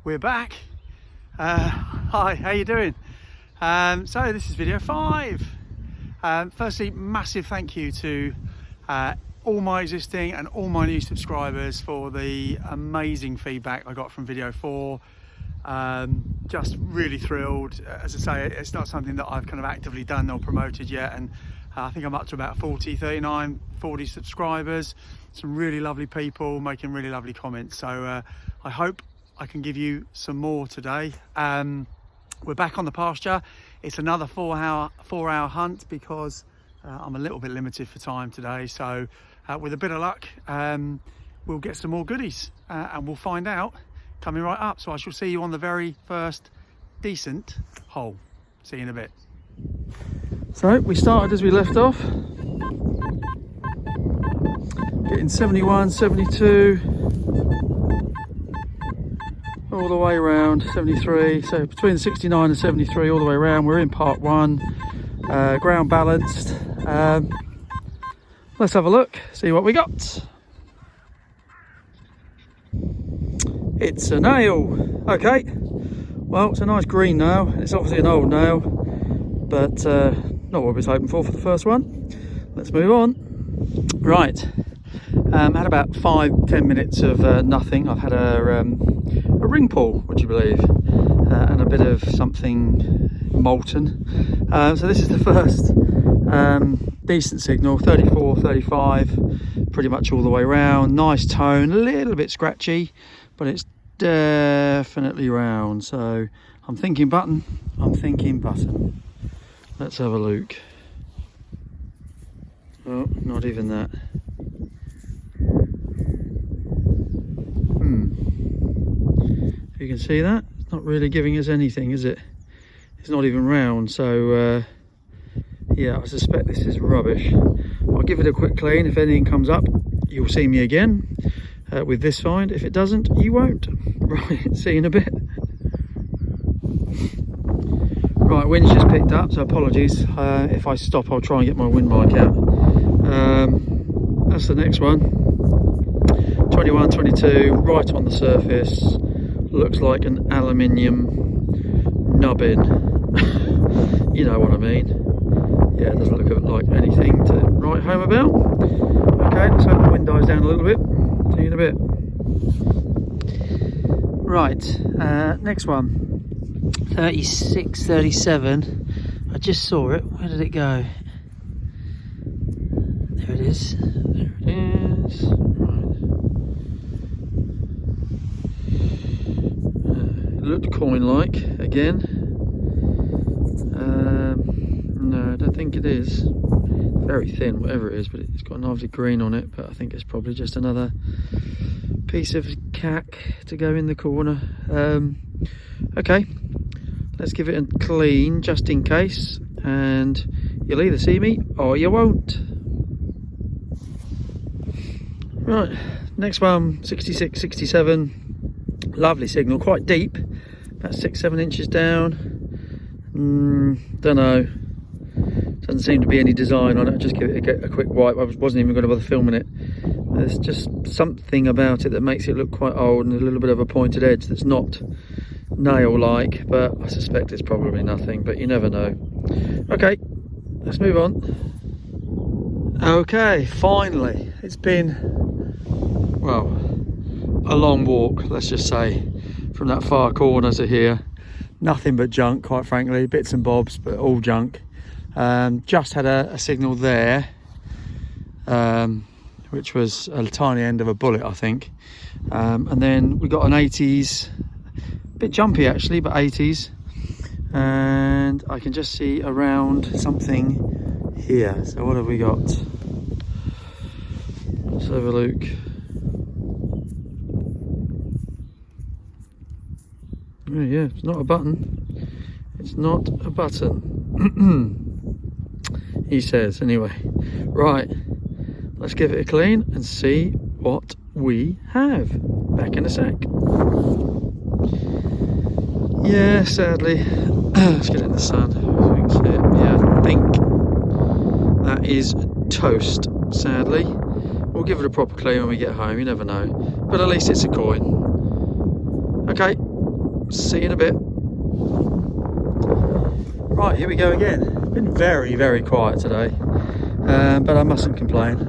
We're back. Hi, how you doing? So this is video 5. Firstly, massive thank you to all my existing and all my new subscribers for the amazing feedback I got from video 4. Just really thrilled. As I say, it's not something that I've kind of actively done or promoted yet, and I think I'm up to about 40 subscribers. Some really lovely people making really lovely comments, so I hope I can give you some more today. We're back on the pasture. It's another 4-hour hunt because I'm a little bit limited for time today, so with a bit of luck we'll get some more goodies, and we'll find out coming right up. So I shall see you on the very first decent hole. See you in a bit. So we started as we left off, getting 71, 72, all the way around, 73, so between 69 and 73 all the way around. We're in part 1, ground balanced. Let's have a look, see what we got. It's a nail. Okay, well, it's a nice green nail. It's obviously an old nail, but not what we was hoping for the first one. Let's move on. Right, had about 5-10 minutes of nothing. I've had a ring pull, would you believe, and a bit of something molten. So this is the first decent signal, 34, 35, pretty much all the way around. Nice tone, a little bit scratchy, but it's definitely round. So I'm thinking button, Let's have a look. Oh, not even that. You can see that it's not really giving us anything, is it? It's not even round, so yeah, I suspect this is rubbish. I'll give it a quick clean. If anything comes up, you'll see me again with this find. If it doesn't, you won't. Right, see you in a bit. Right, wind's just picked up, so apologies. If I stop, I'll try and get my wind bike out. That's the next one. 21, 22, right on the surface. Looks like an aluminium nubbin. You know what I mean. Yeah, it doesn't look like anything to write home about. Okay, let's hope the wind dies down a little bit. See you in a bit. Right, next one. 36, 37. I just saw it. Where did it go? There it is. There it is. It looked coin-like again. No, I don't think it is. Very thin, whatever it is, but it's got an lovely green on it. But I think it's probably just another piece of cack to go in the corner. Okay, let's give it a clean just in case, and you'll either see me or you won't. Right, next one, 66, 67. Lovely signal, quite deep, about 6-7 inches down. Don't know, doesn't seem to be any design on it. I'll just give it a quick wipe. I wasn't even going to bother filming it. There's just something about it that makes it look quite old, and a little bit of a pointed edge that's not nail like, but I suspect it's probably nothing, but you never know. Okay, let's move on. Okay, finally, it's been, well, a long walk, let's just say, from that far corner to here. Nothing but junk, quite frankly, bits and bobs, but all junk. Just had a signal there, which was a tiny end of a bullet, I think. And then we got an 80s, a bit jumpy actually, but 80s. and I can just see around something here. So what have we got? Let's have a look. Oh yeah, it's not a button. It's not a button. He says, anyway. Right, let's give it a clean and see what we have. Back in a sec. Yeah, sadly, let's get it in the sun so we can see it. Yeah, I think that is toast, sadly. We'll give it a proper clean when we get home, you never know. But at least it's a coin. Okay, see you in a bit. Right, here we go again. Been very, very quiet today, but I mustn't complain.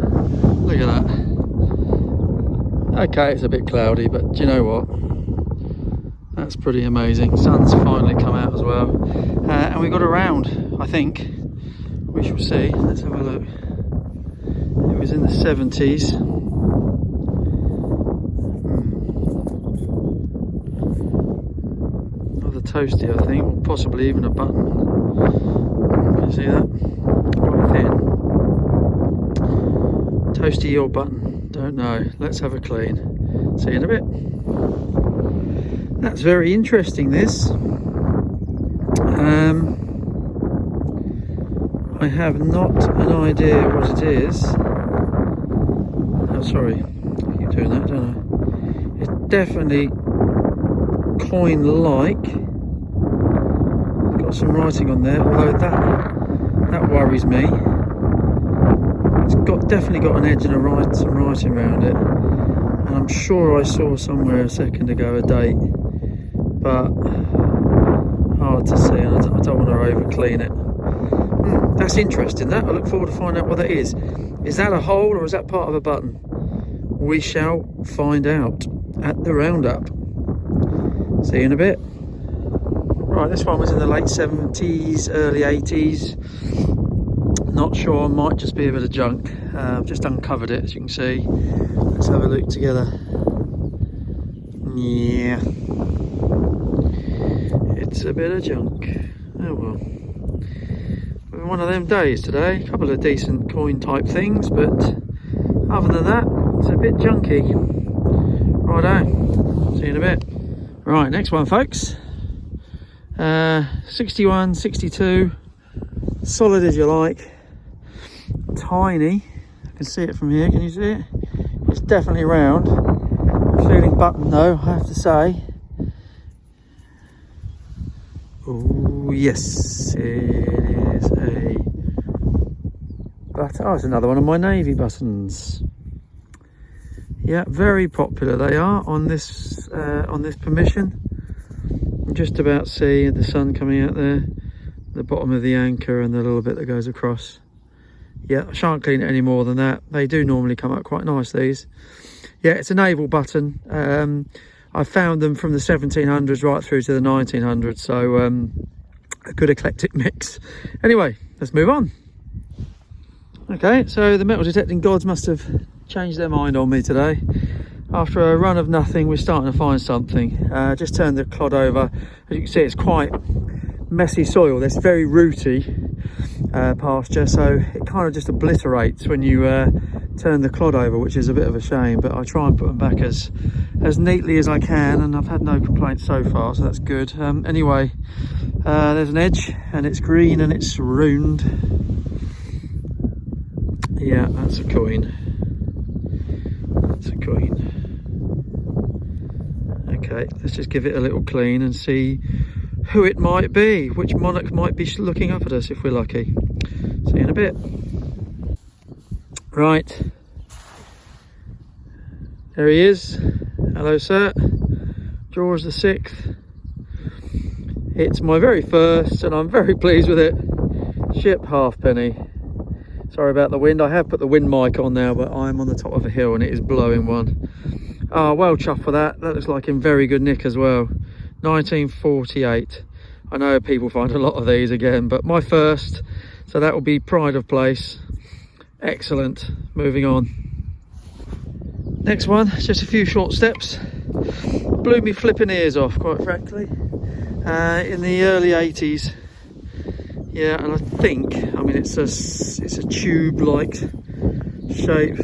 Look at that. Okay, it's a bit cloudy, but do you know what? That's pretty amazing. Sun's finally come out as well, and we got a round. I think we shall see. Let's have a look. It was in the 70s. Another toasty, I think, or possibly even a button. Can you see that? Quite thin. Toasty or button? Don't know. Let's have a clean. See you in a bit. That's very interesting, this. I have not an idea what it is. Oh, sorry. I keep doing that, don't I? It's definitely coin-like. It's got some writing on there, although that worries me. It's definitely got an edge and some writing around it. And I'm sure I saw somewhere a second ago a date. But hard to see, and I don't want to over clean it. That's interesting, that. I look forward to finding out what that is. Is that a hole or is that part of a button? We shall find out at the Roundup. See you in a bit. Right, this one was in the late 70s, early 80s. Not sure, might just be a bit of junk. I've just uncovered it, as you can see. Let's have a look together. Yeah. It's a bit of junk. Oh well. One of them days today. A couple of decent coin type things, but other than that, it's a bit junky. Righto. See you in a bit. Right, next one, folks. 61, 62. Solid as you like. Tiny. I can see it from here. Can you see it? It's definitely round. Feeling button though, I have to say. Oh yes, it is a button. Oh, it's another one of my navy buttons. Yeah, very popular they are on this permission. You can just about see the sun coming out there, the bottom of the anchor and the little bit that goes across. Yeah, I shan't clean it any more than that. They do normally come out quite nice, these. Yeah, it's a naval button. I found them from the 1700s right through to the 1900s, so a good eclectic mix. Anyway, let's move on. Okay, so the metal detecting gods must have changed their mind on me today. After a run of nothing, we're starting to find something. Just turned the clod over. As you can see, it's quite messy soil. There's very rooty pasture, so it kind of just obliterates when you turn the clod over, which is a bit of a shame, but I try and put them back as neatly as I can, and I've had no complaints so far, so that's good. Anyway, there's an edge and it's green and it's ruined. Yeah, that's a coin. That's a coin. Okay, let's just give it a little clean and see who it might be, which monarch might be looking up at us if we're lucky. See you in a bit. Right, there he is. Hello sir, George the 6th. It's my very first and I'm very pleased with it. Ship halfpenny. Sorry about the wind. I have put the wind mic on now, but I'm on the top of a hill and it is blowing one. Oh, well chuffed for that. That looks like in very good nick as well. 1948. I know people find a lot of these again, but my first, so that will be pride of place. Excellent. Moving on. Next one, just a few short steps. Blew me flipping ears off, quite frankly. in the early 80s. Yeah, and I think, I mean, it's a tube-like shape.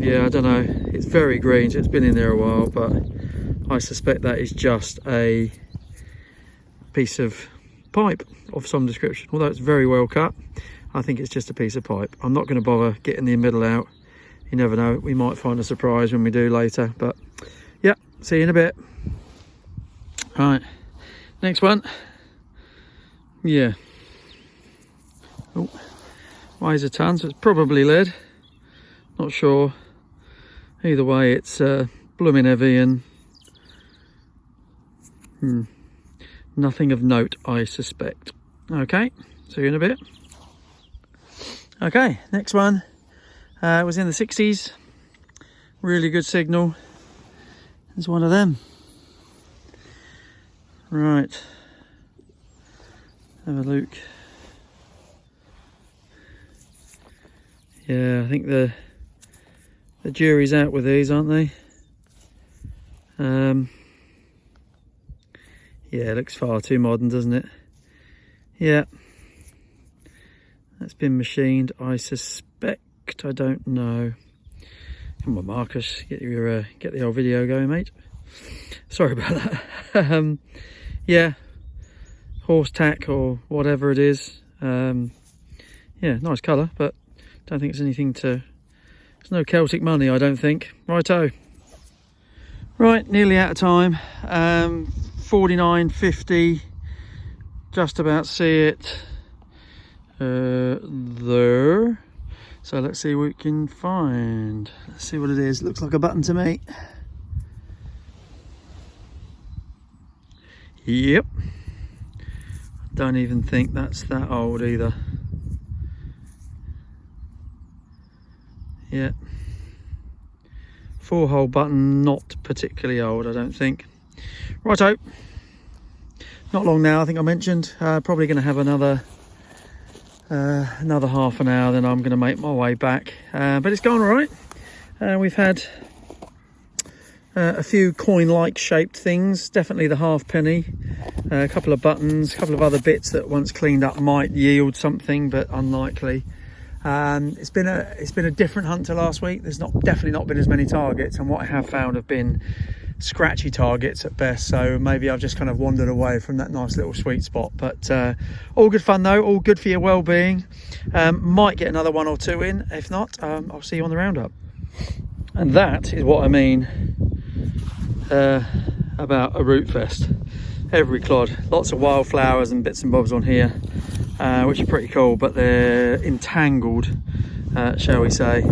Yeah, I don't know. It's very green, so it's been in there a while, but I suspect that is just a piece of pipe of some description. Although it's very well cut, I think it's just a piece of pipe. I'm not going to bother getting the middle out. You never know, we might find a surprise when we do later. But yeah, see you in a bit. Right, next one. Yeah. Oh, weighs a ton, so it's probably lead. Not sure. Either way, it's blooming heavy and nothing of note, I suspect. Okay, see you in a bit. Okay, next one was in the 60s. Really good signal. It's one of them. Right. Have a look. Yeah, I think the jury's out with these, aren't they? Yeah, it looks far too modern, doesn't it? Yeah. That's been machined, I suspect. I don't know. Come on, Marcus, get the old video going, mate. Sorry about that. Yeah, horse tack or whatever it is. Yeah, nice colour, but don't think it's anything to. There's no Celtic money, I don't think. Righto. Right, nearly out of time. 49.50. Just about see it there. So let's see what we can find. Let's see what it is. Looks like a button to me. Yep. Don't even think that's that old either. Yeah. 4-hole button, not particularly old, I don't think. Righto. Not long now, I think I mentioned. Probably going to have another half an hour, then I'm going to make my way back. But it's gone all right. We've had a few coin-like shaped things. Definitely the halfpenny. A couple of buttons, a couple of other bits that once cleaned up might yield something, but unlikely. It's been a different hunt to last week. There's definitely not been as many targets, and what I have found have been scratchy targets at best. So maybe I've just kind of wandered away from that nice little sweet spot. But all good fun though, all good for your well-being. Might get another one or two in. If not, I'll see you on the roundup. And that is what I mean about a root fest. Every clod, lots of wildflowers and bits and bobs on here, which are pretty cool, but they're entangled, shall we say.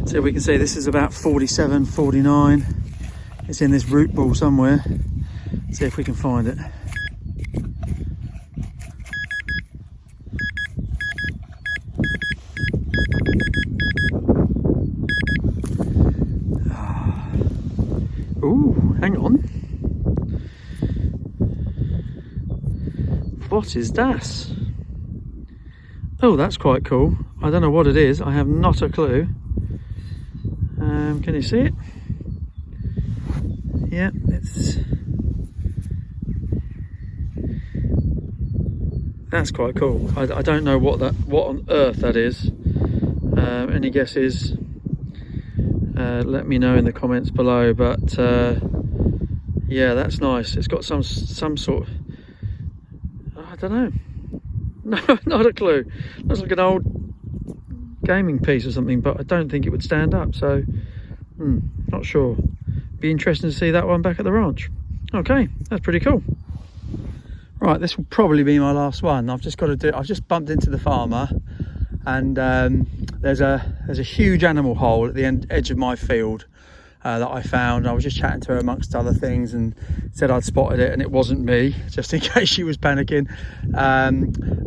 So we can see this is about 47, 49. It's in this root ball somewhere. See if we can find it. Ooh, hang on. What is that? Oh, that's quite cool. I don't know what it is. I have not a clue. Can you see it? Yeah, that's quite cool. I don't know what on earth that is. Any guesses? Let me know in the comments below. But yeah, that's nice. It's got some sort of, I don't know. No, not a clue. Looks like an old gaming piece or something, but I don't think it would stand up. So, not sure. Be interesting to see that one back at the ranch. Okay, that's pretty cool. Right, this will probably be my last one. I've just bumped into the farmer, and there's a huge animal hole at the edge of my field that I found. I was just chatting to her amongst other things and said I'd spotted it and it wasn't me, just in case she was panicking.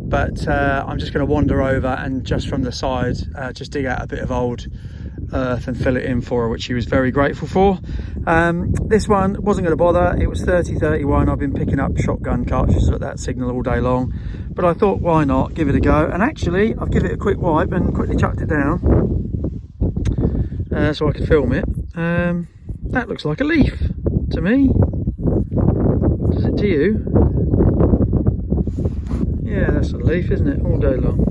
But I'm just going to wander over and just from the side just dig out a bit of old earth and fill it in for her, which she was very grateful for. This one wasn't going to bother. It was 30-31. I've been picking up shotgun cartridges at that signal all day long, but I thought, why not give it a go? And actually I've given it a quick wipe and quickly chucked it down so I could film it. That looks like a leaf to me. to you? Yeah, that's a leaf, isn't it? All day long.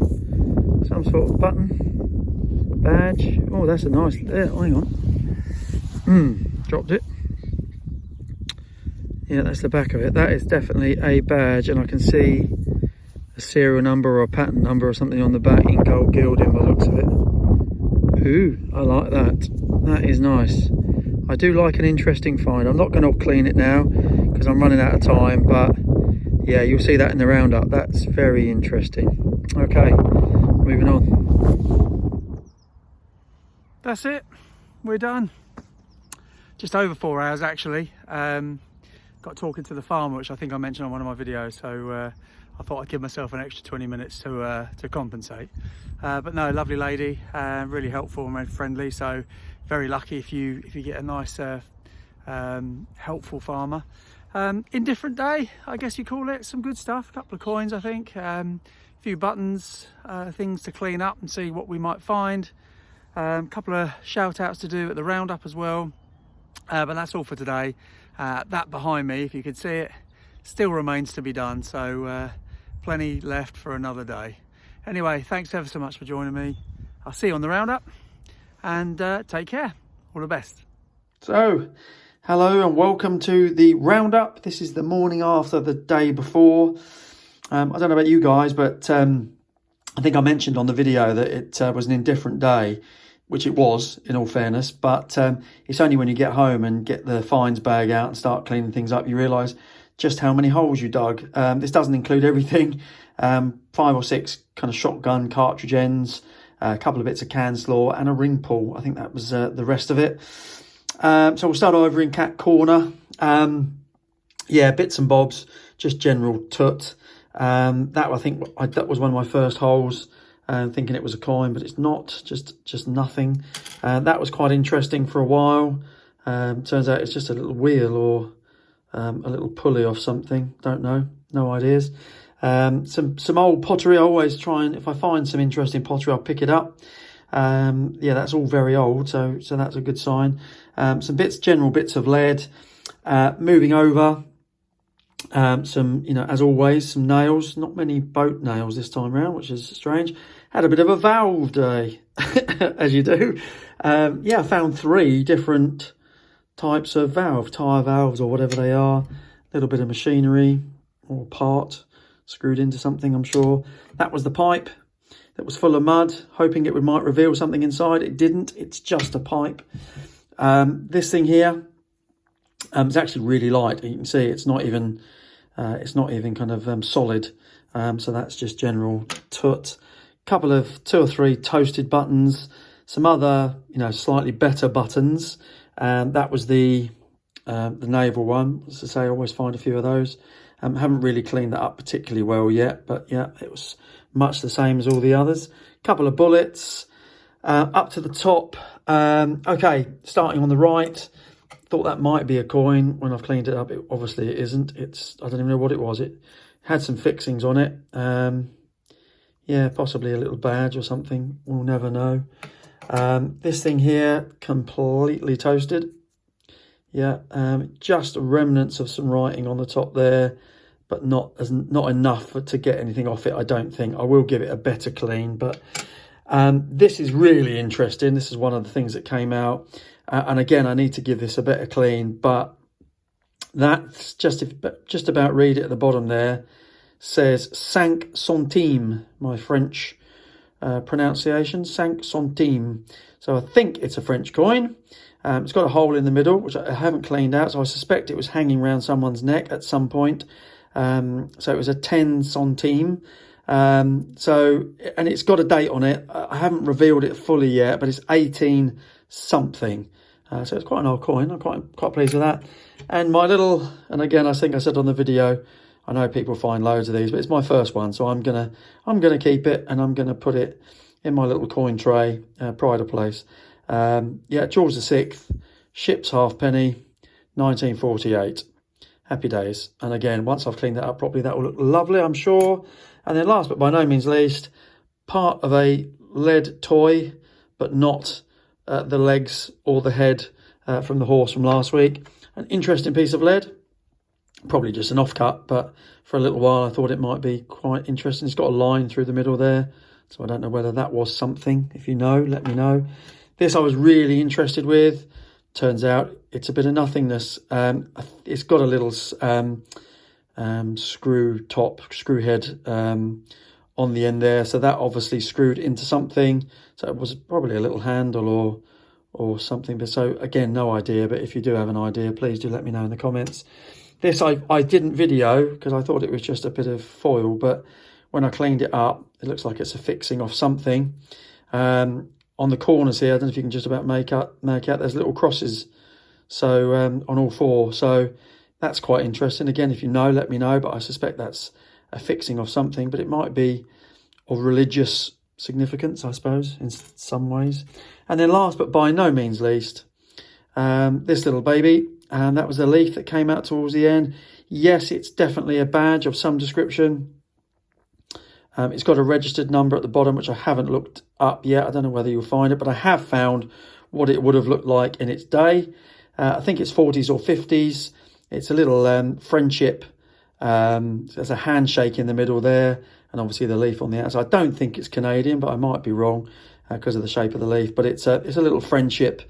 Some sort of button, badge. Oh, that's a nice, yeah, hang on. Dropped it. Yeah, that's the back of it. That is definitely a badge, and I can see a serial number or a pattern number or something on the back in gold gilding by the looks of it. Ooh, I like that. That is nice. I do like an interesting find. I'm not going to clean it now because I'm running out of time, but yeah, you'll see that in the roundup. That's very interesting. Okay, moving on. That's it. We're done. Just over 4 hours actually. Got talking to the farmer, which I think I mentioned on one of my videos, so I thought I'd give myself an extra 20 minutes to compensate. But no, lovely lady, really helpful and friendly, so very lucky if you get a nice helpful farmer. Indifferent day, I guess you call it. Some good stuff, a couple of coins I think, a few buttons, things to clean up and see what we might find, a couple of shout outs to do at the roundup as well. But that's all for today. That behind me, if you could see it, still remains to be done, so plenty left for another day. Anyway, thanks ever so much for joining me. I'll see you on the roundup, and take care. All the best. So, hello and welcome to the roundup. This is the morning after the day before. I don't know about you guys, but I think I mentioned on the video that it was an indifferent day, which it was, in all fairness, but it's only when you get home and get the finds bag out and start cleaning things up, you realise just how many holes you dug. This doesn't include everything. 5 or 6 kind of shotgun cartridge ends, a couple of bits of can slaw and a ring pull. I think that was the rest of it. So we'll start over in cat corner. Yeah, bits and bobs, just general tut. That I think that was one of my first holes. Thinking it was a coin, but it's not, just nothing. That was quite interesting for a while. Turns out it's just a little wheel or a little pulley off something. Don't know, no ideas. Some old pottery. I always try and, if I find some interesting pottery, I'll pick it up. Yeah, that's all very old, so that's a good sign. Some general bits of lead. Moving over. Some, as always, some nails. Not many boat nails this time around, which is strange. Had a bit of a valve day, as you do. Yeah, I found 3 different types of valve, tyre valves or whatever they are. A little bit of machinery or part screwed into something, I'm sure. That was the pipe that was full of mud, hoping it might reveal something inside. It didn't. It's just a pipe. This thing here is actually really light. You can see it's not even kind of solid. So that's just general tut. Couple of 2 or 3 toasted buttons, some other slightly better buttons. That was the Naval one. As I say, I always find a few of those. Haven't really cleaned that up particularly well yet, but yeah, it was much the same as all the others. Couple of bullets up to the top. Okay, starting on the right. Thought that might be a coin. When I've cleaned it up, obviously it isn't. I don't even know what it was. It had some fixings on it. Yeah, possibly a little badge or something. We'll never know. This thing here, completely toasted. Yeah, just remnants of some writing on the top there, but not enough to get anything off it, I don't think. I will give it a better clean, but this is really interesting. This is one of the things that came out. And again, I need to give this a better clean, but that's just about read it at the bottom there. Says 5 centimes, my French pronunciation, 5 centimes. So I think it's a French coin. It's got a hole in the middle, which I haven't cleaned out, so I suspect it was hanging around someone's neck at some point. So it was a 10 centimes. And it's got a date on it. I haven't revealed it fully yet, but it's 18 something. So it's quite an old coin. I'm quite pleased with that. And and again, I think I said on the video, I know people find loads of these, but it's my first one, so I'm gonna keep it, and I'm gonna put it in my little coin tray, pride of place. Yeah, George VI, ship's halfpenny, 1948. Happy days. And again, once I've cleaned that up properly, that will look lovely, I'm sure. And then last but by no means least, part of a lead toy, but not the legs or the head from the horse from last week. An interesting piece of lead. Probably just an offcut, but for a little while I thought it might be quite interesting. It's got a line through the middle there, so I don't know whether that was something. If you know, let me know. This I was really interested with. Turns out it's a bit of nothingness. It's got a little screw head on the end there, so that obviously screwed into something. So it was probably a little handle or something. But so again, no idea. But if you do have an idea, please do let me know in the comments. This I didn't video because I thought it was just a bit of foil, but when I cleaned it up, it looks like it's a fixing of something. On the corners here, I don't know if you can just about make out there's little crosses, so on all four. So that's quite interesting. Again, if you know, let me know, but I suspect that's a fixing of something, but it might be of religious significance, I suppose, in some ways. And then last but by no means least, this little baby, and that was the leaf that came out towards the end. Yes, it's definitely a badge of some description. It's got a registered number at the bottom, which I haven't looked up yet. I don't know whether you'll find it, but I have found what it would have looked like in its day. I think it's 40s or 50s. It's a little friendship. There's a handshake in the middle there, and obviously the leaf on the outside. I don't think it's Canadian, but I might be wrong because of the shape of the leaf. But it's a little friendship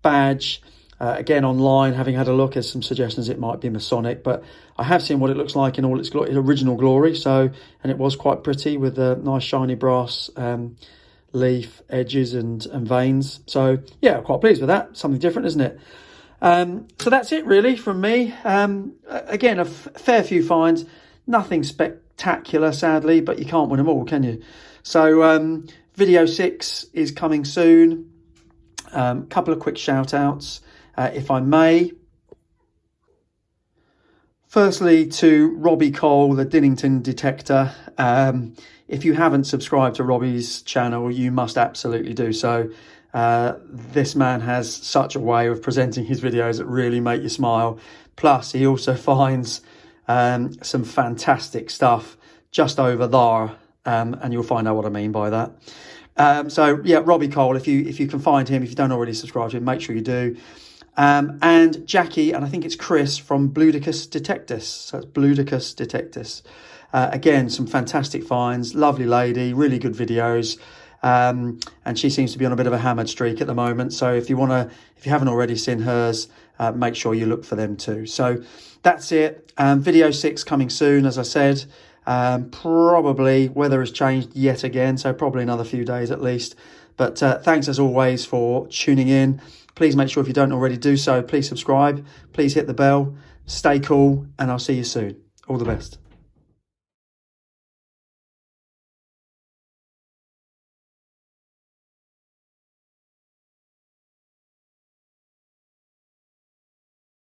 badge. Again, online, having had a look, there's some suggestions it might be Masonic, but I have seen what it looks like in all its original glory. So, and it was quite pretty with a nice shiny brass leaf edges and veins. So yeah, quite pleased with that. Something different, isn't it? So that's it really from me. Again, a fair few finds, nothing spectacular, sadly, but you can't win them all, can you? So video 6 is coming soon. Couple of quick shout outs. If I may. Firstly, to Robbie Cole, the Dinnington Detector. If you haven't subscribed to Robbie's channel, you must absolutely do so. This man has such a way of presenting his videos that really make you smile. Plus, he also finds some fantastic stuff just over there, and you'll find out what I mean by that. So yeah, Robbie Cole, if you can find him, if you don't already subscribe to him, make sure you do. And Jackie, and I think it's Chris from Bludicas Detects. So it's Bludicas Detects. Again, some fantastic finds, lovely lady, really good videos. And she seems to be on a bit of a hammered streak at the moment. So if you haven't already seen hers, make sure you look for them too. So that's it. Video 6 coming soon, as I said. Probably weather has changed yet again, so probably another few days at least. But thanks as always for tuning in. Please make sure if you don't already do so, please subscribe, please hit the bell, stay cool, and I'll see you soon. All the best.